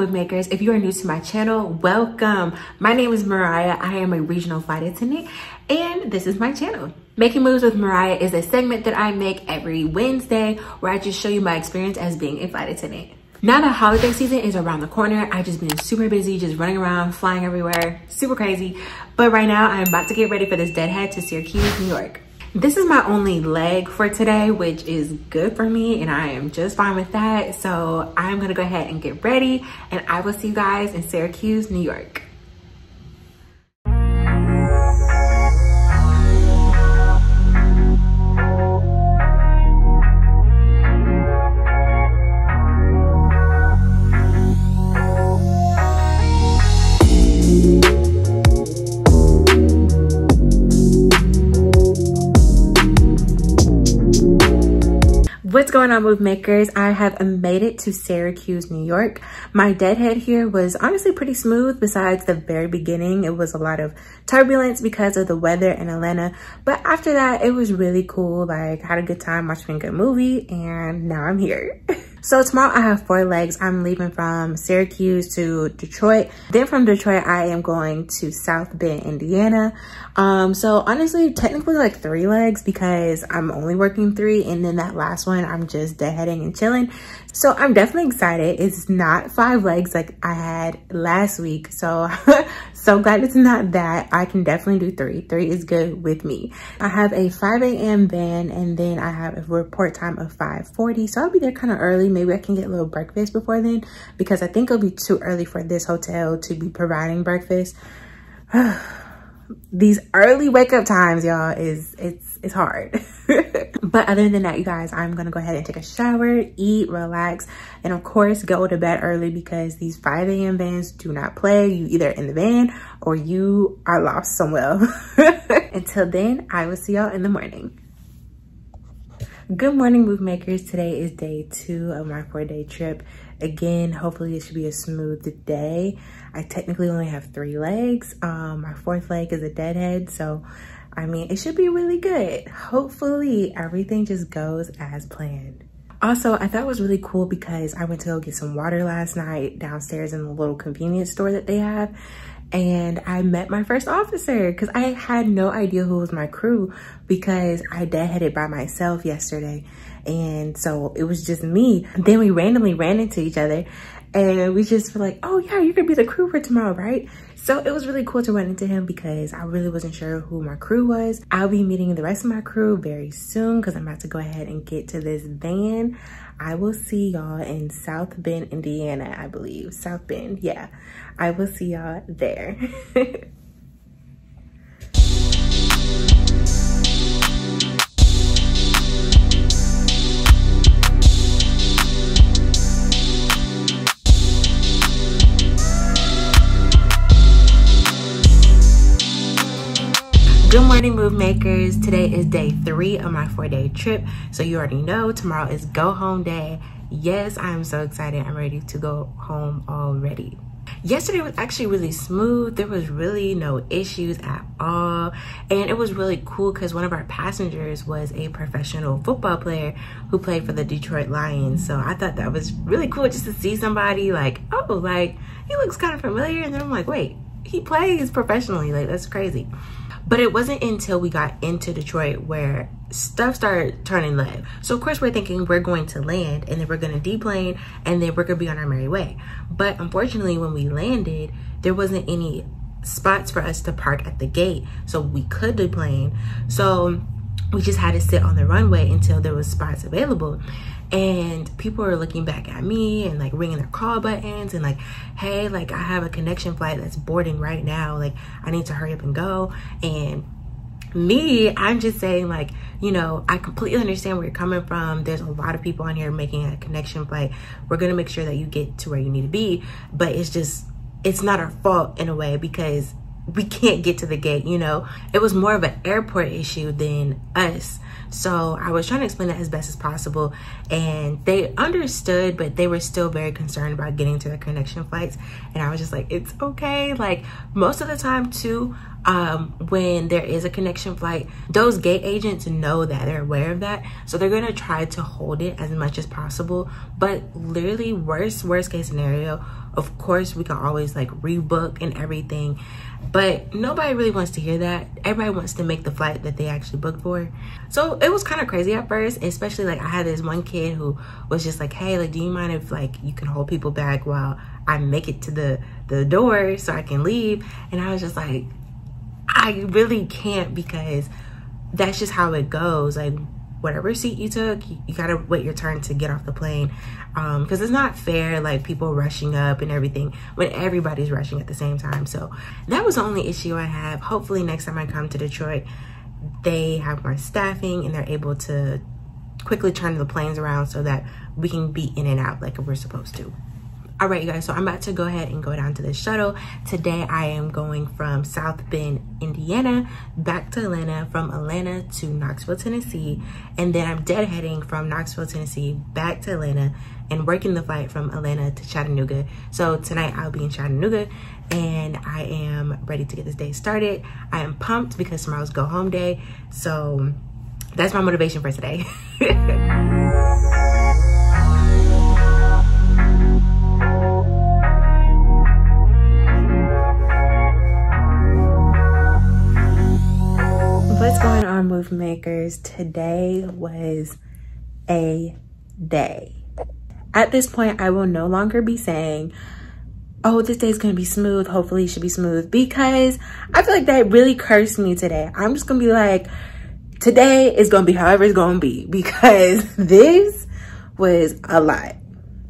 move makers. If you are new to my channel, welcome. My name is Moriah. I am a regional flight attendant and this is my channel. Making Moves with Moriah is a segment that I make every Wednesday where I just show you my experience as being a flight attendant. Now that holiday season is around the corner, I've just been super busy, just running around, flying everywhere, super crazy. But right now I'm about to get ready for this deadhead to Syracuse, New York. This is my only leg for today, which is good for me and I am just fine with that. So I'm gonna go ahead and get ready and I will see you guys in Syracuse, New York. What's going on, move makers? I have made it to Syracuse, New York. My deadhead here was honestly pretty smooth besides the very beginning. It was a lot of turbulence because of the weather in Atlanta. But after that, it was really cool. Like, had a good time watching a good movie and now I'm here. So tomorrow I have 4 legs. I'm leaving from Syracuse to Detroit. Then from Detroit, I am going to South Bend, Indiana. So honestly, technically like 3 legs because I'm only working 3. And then that last one, I'm just deadheading and chilling. So I'm definitely excited. It's not 5 legs like I had last week. So, so glad it's not that. I can definitely do 3. 3 is good with me. I have a 5 a.m. van and then I have a report time of 5:40. So I'll be there kind of early. Maybe I can get a little breakfast before then because I think it'll be too early for this hotel to be providing breakfast. These early wake up times, y'all, it's hard. But other than that, you guys, I'm gonna go ahead and take a shower, eat, relax, and of course go to bed early because these 5 a.m. vans do not play. You either in the van or you are lost somewhere. Until then, I will see y'all in the morning. Good morning, move makers. Today is day 2 of my 4-day trip. Again, hopefully it should be a smooth day. I technically only have 3 legs. My 4th leg is a deadhead, so I mean, it should be really good. Hopefully everything just goes as planned. Also, I thought it was really cool because I went to go get some water last night downstairs in the little convenience store that they have. And I met my first officer because I had no idea who was my crew because I deadheaded by myself yesterday. And so it was just me. Then we randomly ran into each other and we just were like, oh yeah, you're gonna be the crew for tomorrow, right? So it was really cool to run into him because I really wasn't sure who my crew was. I'll be meeting the rest of my crew very soon because I'm about to go ahead and get to this van. I will see y'all in South Bend, Indiana, I believe. South Bend, yeah. I will see y'all there. Good morning, move makers. Today is day 3 of my 4-day trip. So you already know tomorrow is go home day. Yes, I'm so excited. I'm ready to go home already. Yesterday was actually really smooth. There was really no issues at all. And it was really cool because one of our passengers was a professional football player who played for the Detroit Lions. So I thought that was really cool just to see somebody like, oh, like he looks kind of familiar. And then I'm like, wait, he plays professionally. Like, that's crazy. But it wasn't until we got into Detroit where stuff started turning left. So of course we're thinking we're going to land and then we're going to deplane and then we're going to be on our merry way. But unfortunately when we landed, there wasn't any spots for us to park at the gate so we could deplane. So we just had to sit on the runway until there was spots available. And people were looking back at me and like ringing their call buttons and like, hey, like I have a connection flight that's boarding right now. Like I need to hurry up and go. And me, I'm just saying like, you know, I completely understand where you're coming from. There's a lot of people on here making a connection flight. We're going to make sure that you get to where you need to be. But it's just, it's not our fault in a way because we can't get to the gate, you know. It was more of an airport issue than us. So I was trying to explain it as best as possible, and they understood, but they were still very concerned about getting to the connection flights. And I was just like, it's okay. Like, most of the time too, when there is a connection flight, those gate agents know that, they're aware of that, so they're going to try to hold it as much as possible. But literally, worst case scenario, of course we can always like rebook and everything, but nobody really wants to hear that. Everybody wants to make the flight that they actually booked for. So it was kind of crazy at first, especially like I had this one kid who was just like, hey, like, do you mind if like you can hold people back while I make it to the door so I can leave? And I was just like, I really can't, because that's just how it goes. Like, whatever seat you took, you gotta wait your turn to get off the plane, because it's not fair, like people rushing up and everything when everybody's rushing at the same time. So that was the only issue I have. Hopefully next time I come to Detroit, they have more staffing and they're able to quickly turn the planes around so that we can be in and out like we're supposed to. All right, you guys, so I'm about to go ahead and go down to the shuttle. Today, I am going from South Bend, Indiana, back to Atlanta, from Atlanta to Knoxville, Tennessee, and then I'm deadheading from Knoxville, Tennessee, back to Atlanta, and working the flight from Atlanta to Chattanooga. So tonight, I'll be in Chattanooga, and I am ready to get this day started. I am pumped because tomorrow's go home day, so that's my motivation for today. What's going on, move makers? Today was a day. At this point, I will no longer be saying, oh, this day's gonna be smooth, hopefully it should be smooth, because I feel like that really cursed me today. I'm just gonna be like, today is gonna be however it's gonna be, because this was a lot.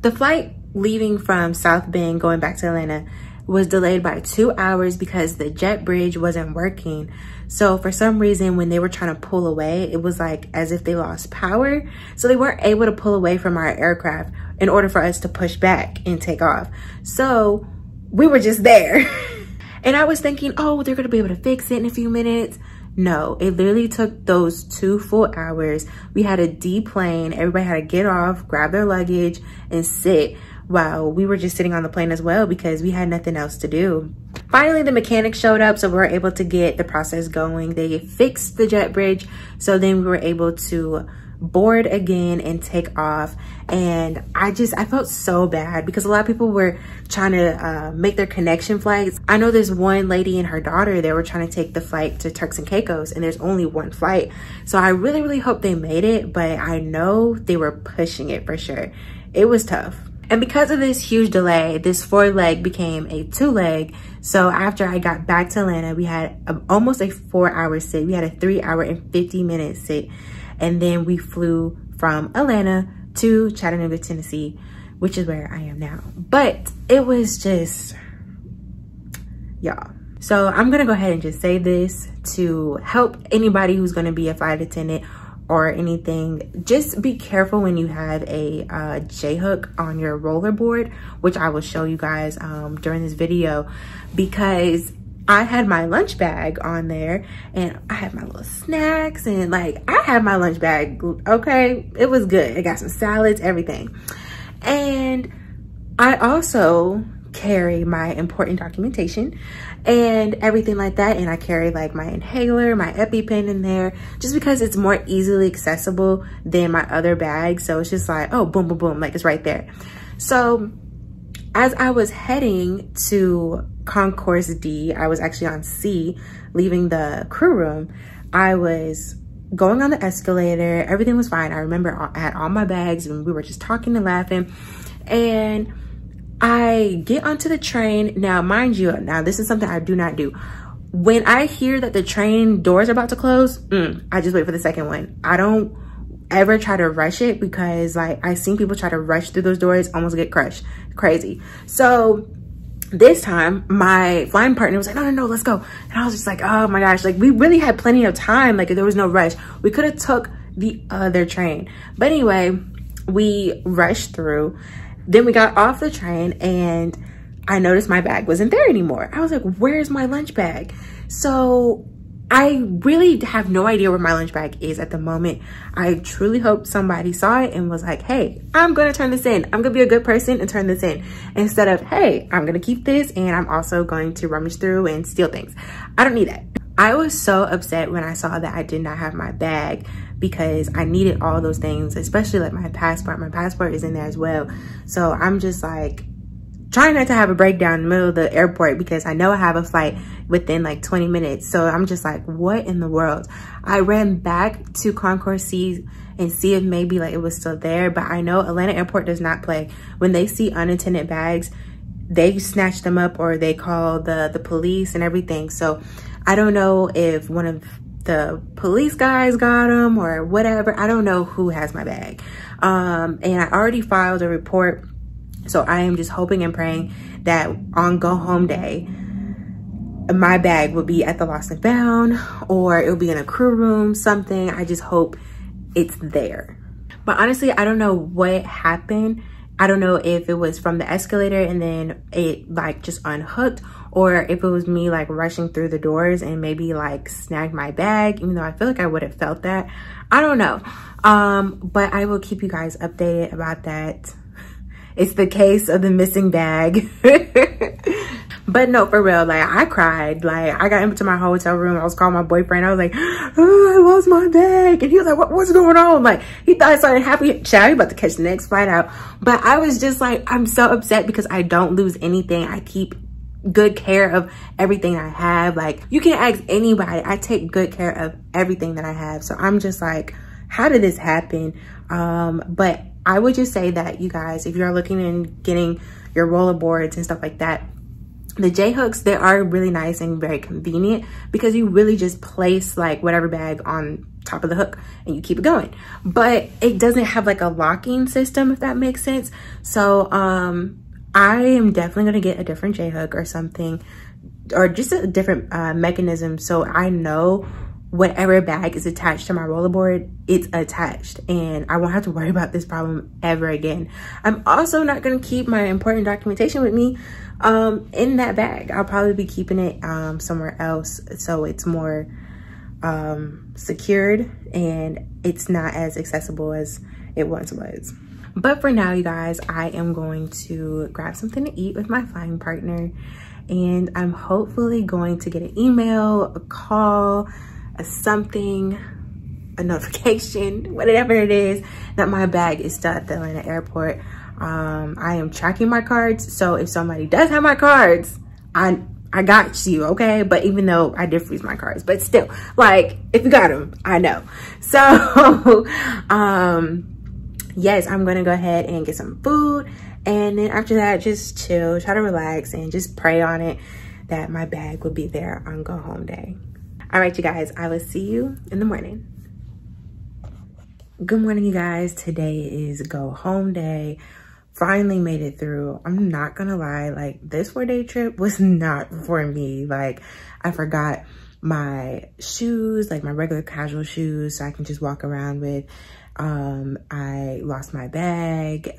The flight leaving from South Bend going back to Atlanta was delayed by 2 hours because the jet bridge wasn't working. So for some reason, when they were trying to pull away, it was like as if they lost power. So they weren't able to pull away from our aircraft in order for us to push back and take off. So we were just there. And I was thinking, oh, they're gonna be able to fix it in a few minutes. No, it literally took those 2 full hours. We had to deplane. Everybody had to get off, grab their luggage, and sit while we were just sitting on the plane as well, because we had nothing else to do. Finally, the mechanic showed up, so we were able to get the process going. They fixed the jet bridge, so then we were able to board again and take off. And I felt so bad because a lot of people were trying to make their connection flights. I know there's one lady and her daughter, they were trying to take the flight to Turks and Caicos, and there's only one flight. So I really, really hope they made it, but I know they were pushing it for sure. It was tough. And because of this huge delay, this 4-leg became a 2-leg. So after I got back to Atlanta, we had almost a 4-hour sit. We had a 3-hour and 50-minute sit. And then we flew from Atlanta to Chattanooga, Tennessee, which is where I am now. But it was just, y'all. So I'm gonna go ahead and just say this to help anybody who's gonna be a flight attendant or anything. Just be careful when you have a J-hook on your rollerboard, which I will show you guys during this video, because I had my lunch bag on there and I had my little snacks, and like, I had my lunch bag, okay? It was good. I got some salads, everything. And I also carry my important documentation and everything like that, and I carry like my inhaler, my EpiPen in there, just because it's more easily accessible than my other bags. So it's just like, oh, boom, boom, boom, like it's right there. So as I was heading to Concourse D, I was actually on C, leaving the crew room. I was going on the escalator, everything was fine. I remember I had all my bags and we were just talking and laughing, and I get onto the train. Now, mind you, now this is something I do not do. When I hear that the train doors are about to close, I just wait for the second one. I don't ever try to rush it, because like I've seen people try to rush through those doors, almost get crushed. Crazy. So this time my flying partner was like, no, no, no, let's go. And I was just like, oh my gosh, like we really had plenty of time. Like there was no rush. We could have took the other train. But anyway, we rushed through. Then we got off the train and I noticed my bag wasn't there anymore. I was like, where's my lunch bag? So I really have no idea where my lunch bag is at the moment. I truly hope somebody saw it and was like, hey, I'm gonna turn this in. I'm gonna be a good person and turn this in. Instead of, hey, I'm gonna keep this and I'm also going to rummage through and steal things. I don't need that. I was so upset when I saw that I did not have my bag because I needed all those things, especially like my passport. My passport is in there as well. So I'm just like trying not to have a breakdown in the middle of the airport because I know I have a flight within like 20 minutes. So I'm just like, what in the world? I ran back to Concourse C and see if maybe like it was still there. But I know Atlanta Airport does not play. When they see unattended bags, they snatch them up or they call the police and everything. So I don't know if one of the police guys got them or whatever. I don't know who has my bag. And I already filed a report. So I am just hoping and praying that on go home day, my bag will be at the lost and found or it'll be in a crew room, something. I just hope it's there. But honestly, I don't know what happened. I don't know if it was from the escalator and then it like just unhooked, or if it was me like rushing through the doors and maybe like snagged my bag, even though I feel like I would have felt that. I don't know. But I will keep you guys updated about that. It's the case of the missing bag. But no, for real, like I cried. Like I got into my hotel room. I was calling my boyfriend. I was like, oh, I lost my bag. And he was like, what's going on? Like he thought I started happy. Child, you about to catch the next flight out. But I was just like, I'm so upset because I don't lose anything. I keep good care of everything I have. Like you can ask anybody. I take good care of everything that I have. So I'm just like, how did this happen? But I would just say that you guys, if you're looking and getting your rollerboards and stuff like that, the J hooks, they are really nice and very convenient because you really just place like whatever bag on top of the hook and you keep it going. But it doesn't have like a locking system, if that makes sense. So I am definitely going to get a different J hook or something, or just a different mechanism, so I know whatever bag is attached to my rollerboard, it's attached and I won't have to worry about this problem ever again. I'm also not going to keep my important documentation with me in that bag. I'll probably be keeping it somewhere else so it's more secured and it's not as accessible as it once was. But for now, you guys, I am going to grab something to eat with my flying partner, and I'm hopefully going to get an email, a call, something, a notification, whatever it is, that my bag is still at the Atlanta airport. I am tracking my cards, so if somebody does have my cards, I got you, okay? But even though I did freeze my cards, but still, like, if you got them, I know. So yes, I'm gonna go ahead and get some food, and then after that, just chill, try to relax, and just pray on it that my bag will be there on go home day. All right, you guys, I will see you in the morning. Good morning, you guys. Today is go home day. Finally made it through. I'm not gonna lie, like this 4-day trip was not for me. Like I forgot my shoes, like my regular casual shoes, so I can just walk around with. I lost my bag.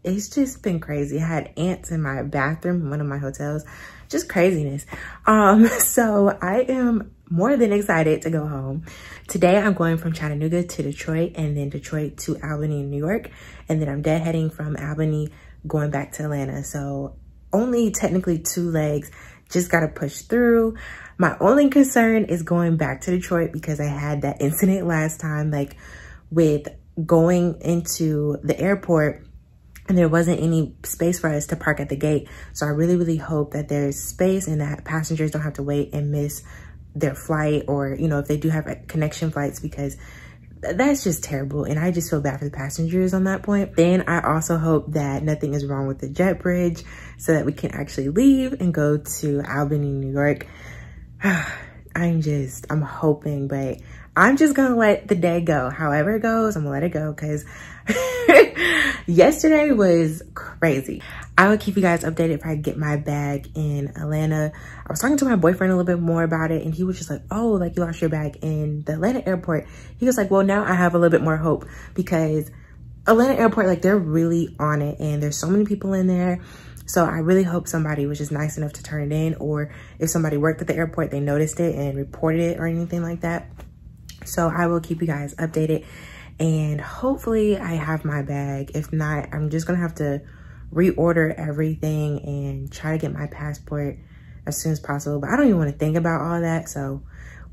It's just been crazy. I had ants in my bathroom in one of my hotels. Just craziness. So I am more than excited to go home. Today I'm going from Chattanooga to Detroit, and then Detroit to Albany, New York. And then I'm deadheading from Albany going back to Atlanta. So only technically 2 legs, just gotta push through. My only concern is going back to Detroit because I had that incident last time, like with going into the airport and there wasn't any space for us to park at the gate. So I really, really hope that there's space and that passengers don't have to wait and miss their flight, or, you know, if they do have connection flights, because that's just terrible. And I just feel bad for the passengers on that point. Then I also hope that nothing is wrong with the jet bridge so that we can actually leave and go to Albany, New York. I'm hoping, but I'm just gonna let the day go. However it goes, I'm gonna let it go, because yesterday was crazy. I will keep you guys updated if I get my bag in Atlanta. I was talking to my boyfriend a little bit more about it, and he was just like, oh, like you lost your bag in the Atlanta airport. He was like, well, now I have a little bit more hope, because Atlanta airport, like they're really on it, and there's so many people in there. So I really hope somebody was just nice enough to turn it in, or if somebody worked at the airport, they noticed it and reported it or anything like that. So I will keep you guys updated, and hopefully I have my bag. If not, I'm just gonna have to reorder everything and try to get my passport as soon as possible. But I don't even want to think about all that. So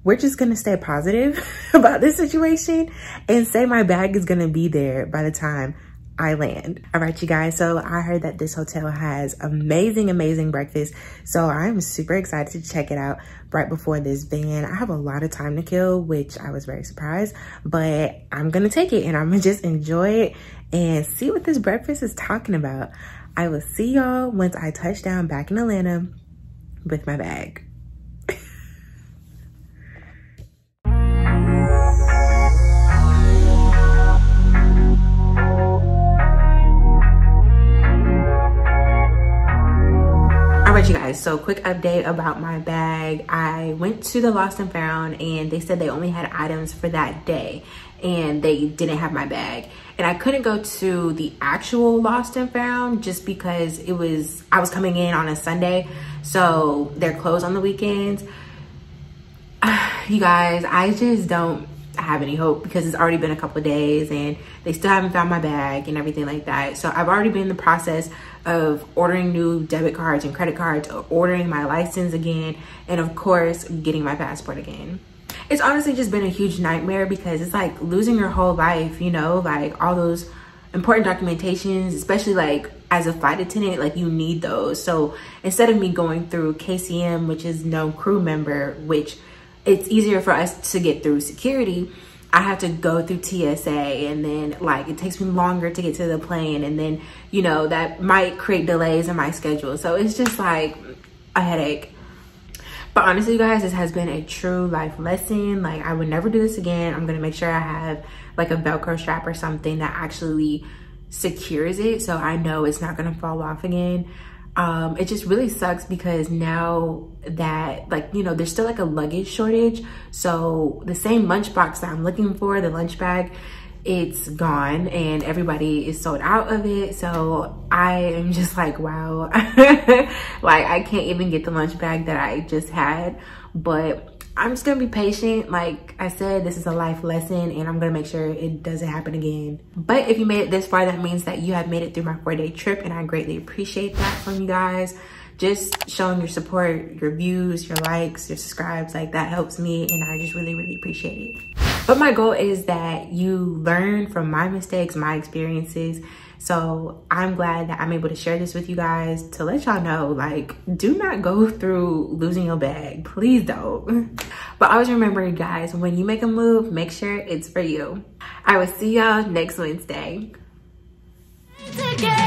we're just gonna stay positive about this situation and say my bag is gonna be there by the time I land. All right, you guys, so I heard that this hotel has amazing breakfast. So I'm super excited to check it out right before this van. I have a lot of time to kill, which I was very surprised, but I'm gonna take it and I'm gonna just enjoy it and see what this breakfast is talking about. I will see y'all once I touch down back in Atlanta with my bag. You guys, so quick update about my bag. I went to the Lost and Found and they said they only had items for that day and they didn't have my bag, and I couldn't go to the actual Lost and Found just because I was coming in on a Sunday, so they're closed on the weekends. You guys, I just don't have any hope because it's already been a couple of days and they still haven't found my bag and everything like that. So I've already been in the process of ordering new debit cards and credit cards, ordering my license again, and of course getting my passport again. It's honestly just been a huge nightmare because it's like losing your whole life, you know, like all those important documentations, especially like as a flight attendant, like you need those. So instead of me going through KCM, which is no crew member, which it's easier for us to get through security, I have to go through TSA, and then like it takes me longer to get to the plane, and then, you know, that might create delays in my schedule. So it's just like a headache. But honestly, you guys, this has been a true life lesson. Like I would never do this again. I'm gonna make sure I have like a Velcro strap or something that actually secures it so I know it's not gonna fall off again. It just really sucks because now that, like, you know, there's still like a luggage shortage. So the same lunchbox that I'm looking for, the lunch bag, it's gone and everybody is sold out of it. So I am just like, wow, like I can't even get the lunch bag that I just had. But I'm just gonna be patient. Like I said, this is a life lesson and I'm gonna make sure it doesn't happen again. But if you made it this far, that means that you have made it through my 4-day trip, and I greatly appreciate that from you guys. Just showing your support, your views, your likes, your subscribes, like that helps me, and I just really appreciate it. But my goal is that you learn from my mistakes, my experiences. So I'm glad that I'm able to share this with you guys to let y'all know, like, do not go through losing your bag. Please don't. But always remember, guys, when you make a move, make sure it's for you. I will see y'all next Wednesday. Together.